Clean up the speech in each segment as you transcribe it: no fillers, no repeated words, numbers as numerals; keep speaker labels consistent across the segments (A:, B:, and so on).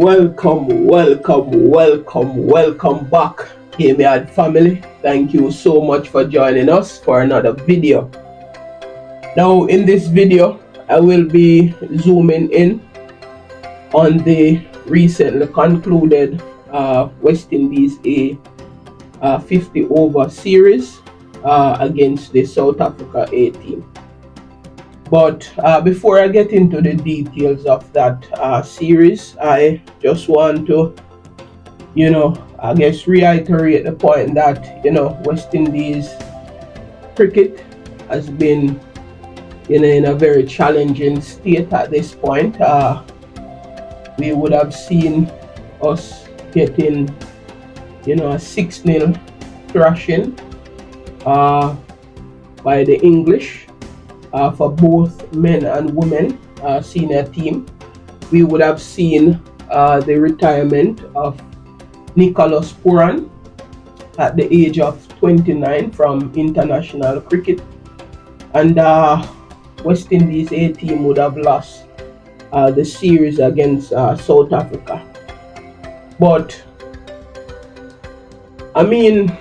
A: Welcome back, Gameyaaad family. Thank you so much for joining us for another video. Now, in this video, I will be zooming in on the recently concluded West Indies A 50 over series against the South Africa A team. But before I get into the details of that series, I just want to, I guess reiterate the point that, West Indies cricket has been, in a very challenging state at this point. We would have seen us getting, a 6-0 thrashing by the English. For both men and women senior team. We would have seen the retirement of Nicholas Pooran at the age of 29 from international cricket, and West Indies A team would have lost the series against South Africa. But I mean,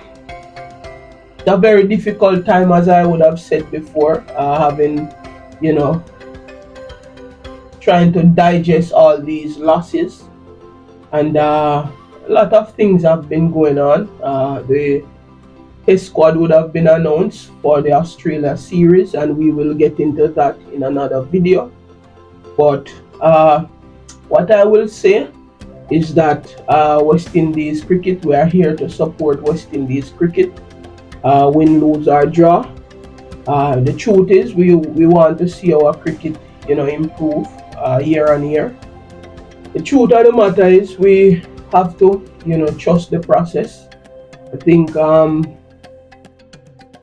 A: a very difficult time, as I would have said before, having, trying to digest all these losses, and a lot of things have been going on. The test squad would have been announced for the Australia series, and we will get into that in another video. But what I will say is that West Indies cricket, we are here to support West Indies cricket. Win, lose or draw. The truth is, we want to see our cricket, improve year on year. The truth of the matter is, we have to, trust the process. I think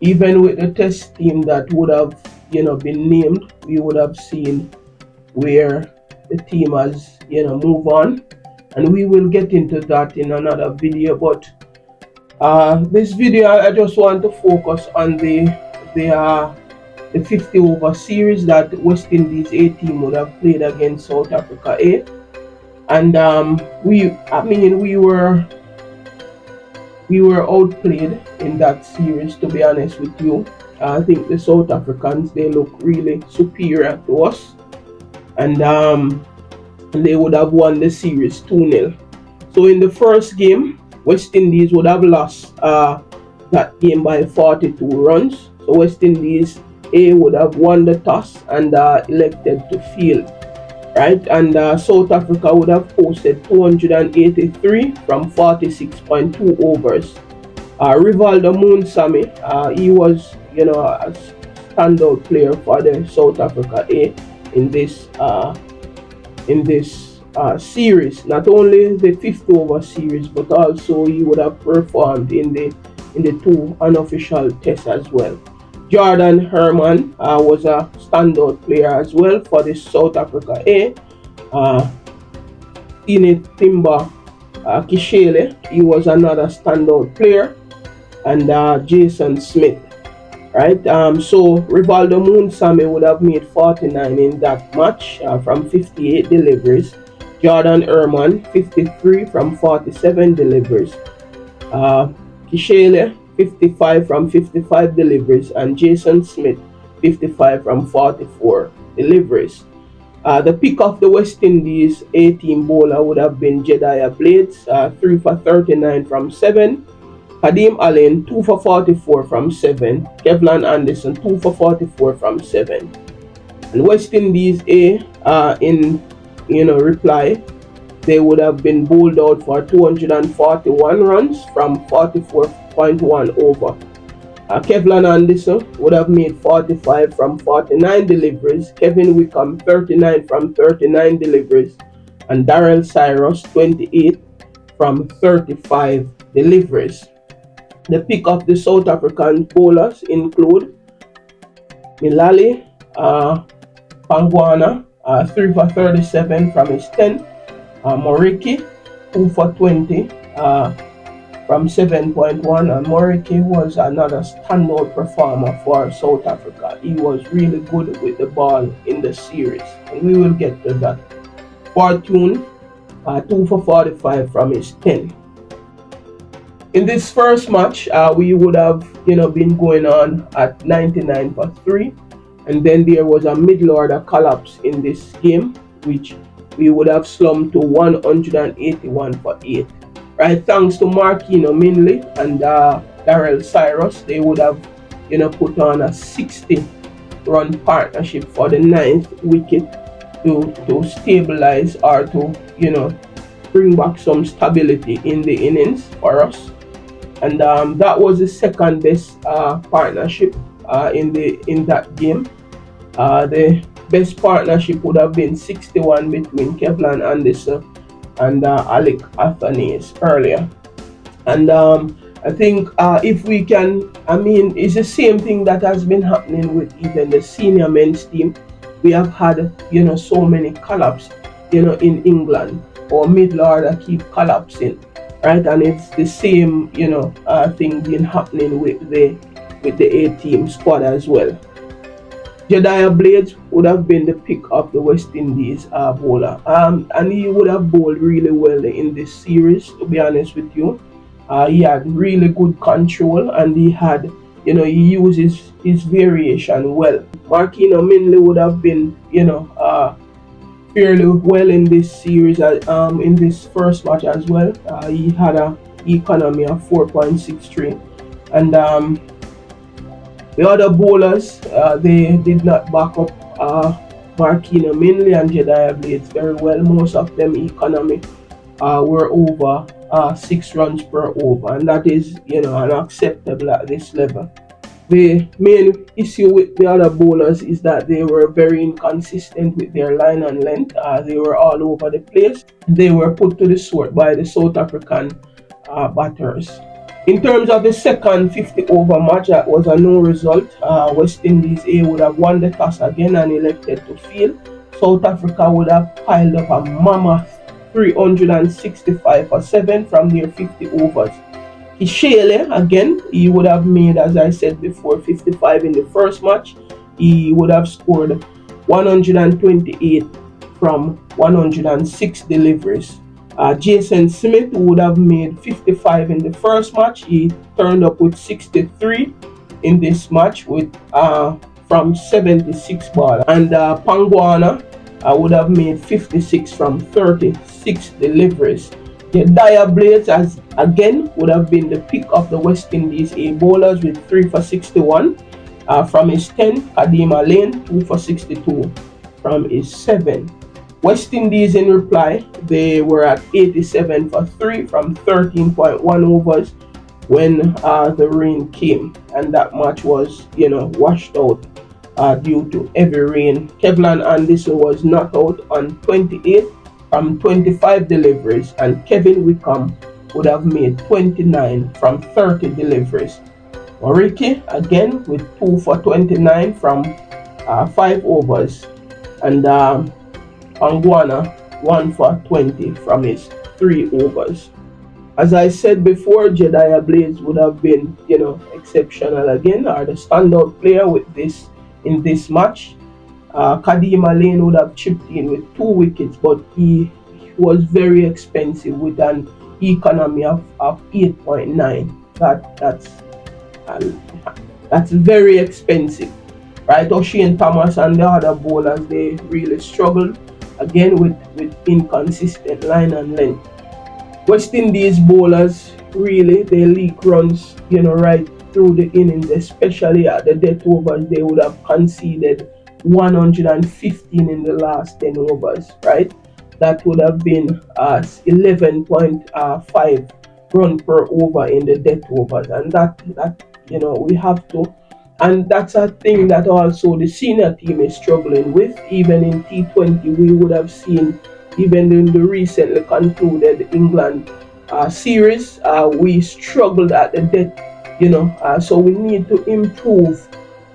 A: even with the test team that would have, been named, we would have seen where the team has, move on, and we will get into that in another video. But this video, I just want to focus on the 50 over series that West Indies A team would have played against South Africa A, and we were outplayed in that series. To be honest with you, I think the South Africans, they look really superior to us, and they would have won the series 2-0. So in the first game, West Indies would have lost that game by 42 runs. So West Indies A would have won the toss and elected to field, right? And South Africa would have posted 283 from 46.2 overs. Rivaldo Moonsamy, he was, a standout player for the South Africa A in this series. Not only the 50 over series, but also he would have performed in the two unofficial tests as well. Jordan Herman was a standout player as well for the South Africa A. Timba Kishele, he was another standout player, and Jason Smith. Right, so Rivaldo Moonsamy would have made 49 in that match from 58 deliveries. Jordan Herman 53 from 47 deliveries. Kishele 55 from 55 deliveries, and Jason Smith 55 from 44 deliveries. The pick of the West Indies A team bowler would have been Jediah Blades, 3 for 39 from 7. Kadeem Allen 2 for 44 from 7. Kevlan Anderson 2 for 44 from 7. And West Indies A in reply, they would have been bowled out for 241 runs from 44.1 over. Kevlan Anderson would have made 45 from 49 deliveries. Kevin Wickham 39 from 39 deliveries, and Darrell Cyrus 28 from 35 deliveries. The pick of the South African bowlers include Milali Pangwana, 3 for 37 from his 10. Moriki, 2 for 20 from 7.1. And Moriki was another standout performer for South Africa. He was really good with the ball in the series, and we will get to that. Fortune 2 for 45 from his 10. In this first match, we would have been going on at 99 for 3, and then there was a middle order collapse in this game, which we would have slumped to 181 for 8. Right, thanks to Marquino Minley and Darrell Cyrus, they would have put on a 60-run partnership for the ninth wicket to stabilize or to bring back some stability in the innings for us. And that was the second best partnership in that game. The best partnership would have been 61 between Kevlan Anderson and Alec Athanase earlier. And I think if we can, it's the same thing that has been happening with even the senior men's team. We have had so many collapse in England, or middle order keep collapsing, right? And it's the same thing been happening with the A-team squad as well. Jedediah Blades would have been the pick of the West Indies bowler, and he would have bowled really well in this series, to be honest with you. He had really good control, and he had he uses his variation well. Marquino Minley would have been fairly well in this series, in this first match as well. He had a economy of 4.63, and the other bowlers, they did not back up Marquino Minley and Jedediah Blades very well. Most of them economy were over 6 runs per over, and that is unacceptable at this level. The main issue with the other bowlers is that they were very inconsistent with their line and length. They were all over the place. They were put to the sword by the South African batters. In terms of the second 50-over match, that was a no result. West Indies A would have won the toss again and elected to field. South Africa would have piled up a mammoth 365 for 7 from their 50 overs. Ishele, again, he would have made, as I said before, 55 in the first match. He would have scored 128 from 106 deliveries. Jason Smith would have made 55 in the first match. He turned up with 63 in this match with from 76 balls. And Pangwana would have made 56 from 36 deliveries. Jedediah Blades, as again, would have been the pick of the West Indies A bowlers with 3 for 61 from his 10. Kadima Lane, 2 for 62 from his 7. West Indies, in reply, they were at 87 for 3 from 13.1 overs when the rain came, and that match was washed out due to heavy rain. Kevlan Anderson was not out on 28 from 25 deliveries, and Kevin Wickham would have made 29 from 30 deliveries. Moriki again with 2 for 29 from 5 overs, and Pangwana 1 for 20 from his 3 overs. As I said before, Jedediah Blades would have been exceptional again, or the standout player in this match. Kadima Lane would have chipped in with 2 wickets, but he was very expensive with an economy of 8.9. That's very expensive, right? O'Shane Thomas and the other bowlers, they really struggled again with inconsistent line and length. West Indies bowlers, really, they leak runs right through the innings, especially at the death overs. They would have conceded 115 in the last 10 overs, right? That would have been 11.5 run per over in the death overs, and that we have to, and that's a thing that also the senior team is struggling with. Even in T20, we would have seen, even in the recently concluded England series, we struggled at the death, so we need to improve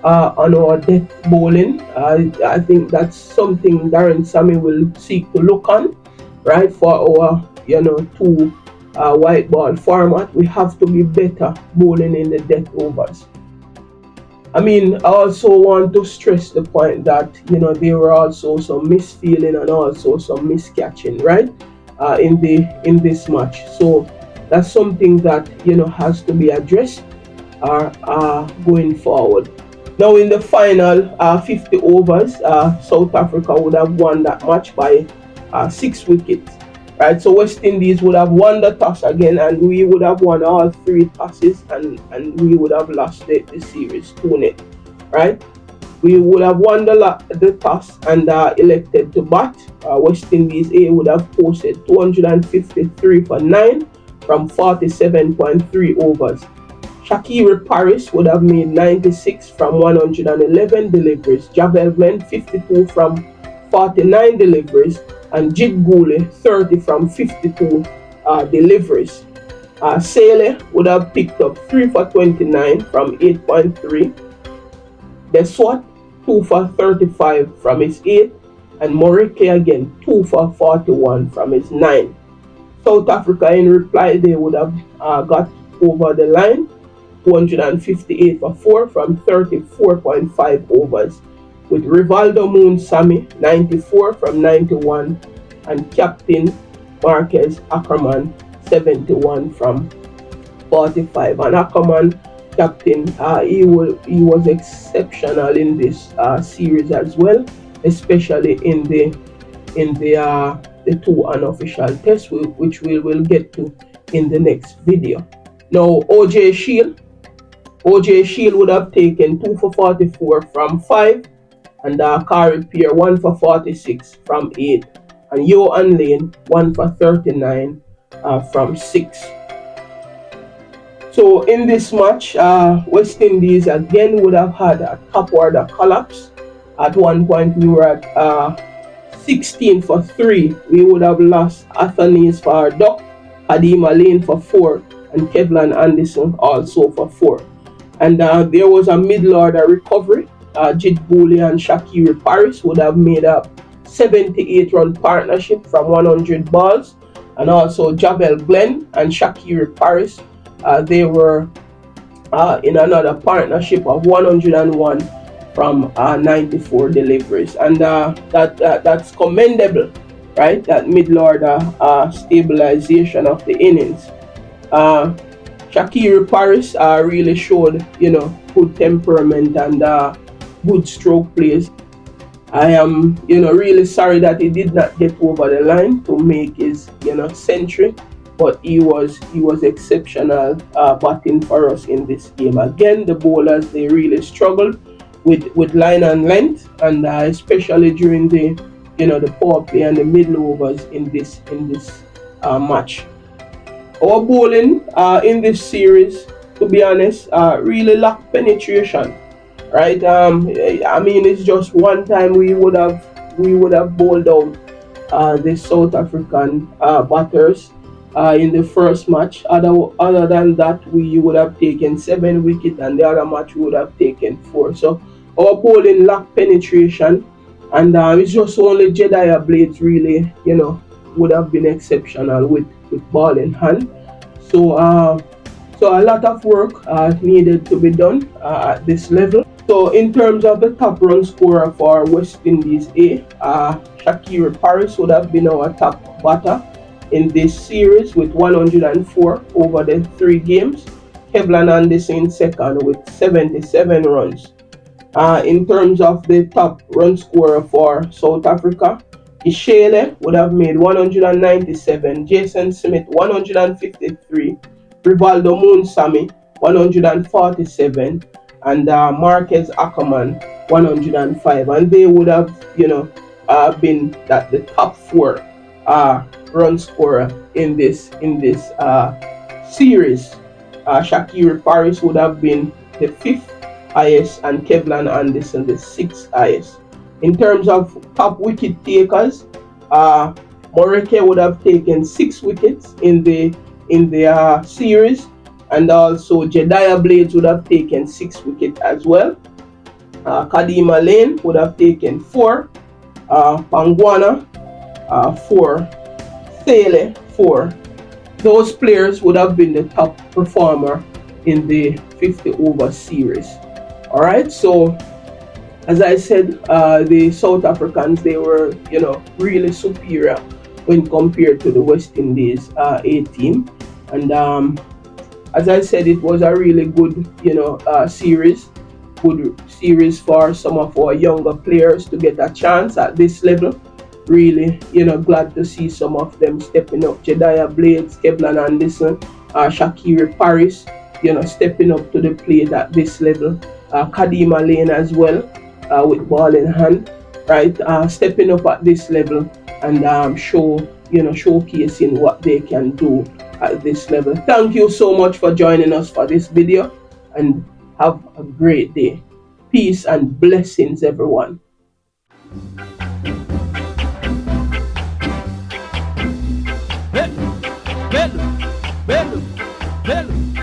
A: on our death bowling. I think that's something Darren Sammy will seek to look on, right, for our 2 white ball format. We have to be better bowling in the death overs. I also want to stress the point that there were also some misfeeling and also some miscatching, right? in this match. So that's something that has to be addressed going forward. Now in the final 50 overs, South Africa would have won that match by 6 wickets. Right, so West Indies would have won the toss again, and we would have won all 3 tosses, and we would have lost the series 2-0. Right, we would have won the toss and elected to bat. West Indies A would have posted 253 for 9 from 47.3 overs. Shakira Paris would have made 96 from 111 deliveries. Javel Glenn 52 from 49 deliveries. And Jit Gule 30 from 52 deliveries. Sele would have picked up 3 for 29 from 8.3. Deswat 2 for 35 from his 8. And Moreke again 2 for 41 from his 9. South Africa in reply, they would have got over the line 258 for 4 from 34.5 overs, with Rivaldo Moon Sammy 94 from 91 and Captain Marquez Ackerman 71 from 45. And Ackerman, captain, he was exceptional in this series as well, especially in the two unofficial tests, which we will get to in the next video. Now OJ Shield would have taken 2 for 44 from 5, and Kari Pierre 1 for 46 from 8, and Yo and Lane 1 for 39 from 6. So in this match, West Indies again would have had a top order collapse. At one point we were at 16 for 3. We would have lost Athanis for Duck, Hadima Lane for 4, and Kevlan Anderson also for 4. And there was a middle order recovery. Jit Booley and Shakira Paris would have made a 78-run partnership from 100 balls. And also Javel Glenn and Shakira Paris, they were in another partnership of 101 from 94 deliveries. And that's commendable, right? That middle order stabilization of the innings. Shakira Paris really showed, good temperament and good stroke plays. I am, really sorry that he did not get over the line to make his, century, but he was exceptional batting for us in this game. Again, the bowlers, they really struggled with line and length, and especially during the, the power play and the middle overs in this match. Our bowling in this series, to be honest, really lacked penetration. Right? I mean, it's just one time we would have bowled out the South African batters in the first match. Other than that, we would have taken 7 wickets, and the other match we would have taken 4. So our bowling lacked penetration, and it's just only Jedediah Blades really, would have been exceptional with ball in hand. So a lot of work needed to be done at this level. So in terms of the top run scorer for West Indies A, Shakira Paris would have been our top batter in this series with 104 over the 3 games. Kevlan Anderson second with 77 runs. In terms of the top run scorer for South Africa, Ishele would have made 197, Jason Smith 153, Rivaldo Moon Sammy 147, and Marquez Ackerman 105, and they would have been the top 4 run scorer in this series. Shakira Paris would have been the 5th highest, and Kevlan Anderson the 6th highest. In terms of top wicket takers, Moreke would have taken 6 wickets in the series, and also Jedediah Blades would have taken 6 wickets as well. Kadima Lane would have taken 4, Pangwana 4, Sele 4. Those players would have been the top performer in the 50 over series. All right, so as I said, the South Africans, they were really superior when compared to the West Indies A team. And as I said, it was a really good, series. Good series for some of our younger players to get a chance at this level. Really, glad to see some of them stepping up. Jedediah Blades, Kevlin Anderson, Shakiri Paris, stepping up to the plate at this level. Kadima Lane as well, with ball in hand, right? Stepping up at this level and showcasing what they can do at this level. Thank you so much for joining us for this video, and have a great day. Peace and blessings, everyone.
B: Velo, velo, velo, velo.